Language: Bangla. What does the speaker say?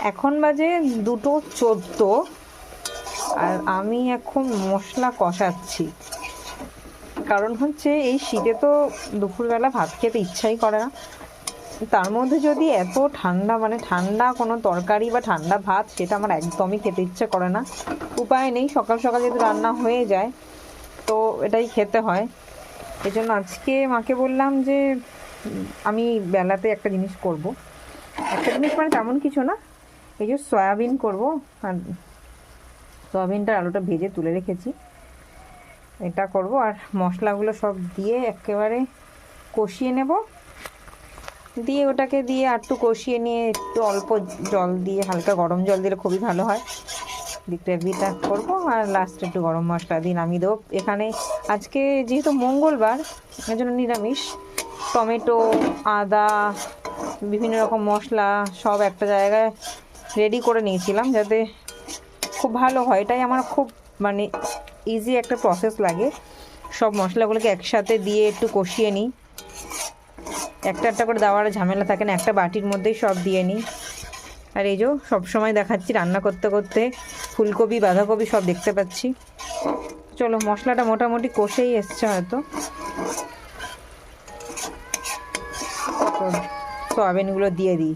এখন বাজে 2:14 আর আমি এখন মশলা কষাচ্ছি। কারণ হচ্ছে এই শীতে তো দুপুরবেলা ভাত খেতে ইচ্ছাই করে না, তার মধ্যে যদি এত ঠান্ডা, মানে ঠান্ডা কোনো তরকারি বা ঠান্ডা ভাত, সেটা আমার একদমই খেতে ইচ্ছে করে না। উপায় নেই, সকাল সকাল যদি রান্না হয়ে যায় তো এটাই খেতে হয়। এই জন্য আজকে মাকে বললাম যে আমি বেলাতে একটা জিনিস করব। একটা জিনিস মানে তেমন কিছু না, এই যে সয়াবিন করব, আর সয়াবিনটার আলুটা ভেজে তুলে রেখেছি, এটা করব। আর মশলাগুলো সব দিয়ে একেবারে কষিয়ে নেব, দিয়ে ওটাকে দিয়ে আর একটু কষিয়ে নিয়ে একটু অল্প জল দিয়ে, হালকা গরম জল দিলে খুবই ভালো হয়, গ্রেভিটা করবো। আর লাস্টে একটু গরম মশলা দিয়ে নামিয়ে দেবো। এখানে আজকে যেহেতু মঙ্গলবার, এর জন্য নিরামিষ। টমেটো, আদা, বিভিন্ন রকম মশলা সব একটা জায়গায় রেডি করে নিয়েছিলাম, যাতে খুব ভালো হয়। এটাই আমার খুব মানে ইজি একটা প্রসেস লাগে। সব মশলাগুলোকে একসাথে দিয়ে একটু কষিয়ে নিই, একটা একটা করে দেওয়ার ঝামেলা থাকে না, একটা বাটির মধ্যেই সব দিয়ে নিই। আর এই যে সবসময় দেখাচ্ছি রান্না করতে করতে ফুলকপি, বাঁধাকপি সব দেখতে পাচ্ছি। চলো, মশলাটা মোটামুটি কষেই এসছে হয়তো, তো সয়াবিনগুলো দিয়ে দিই।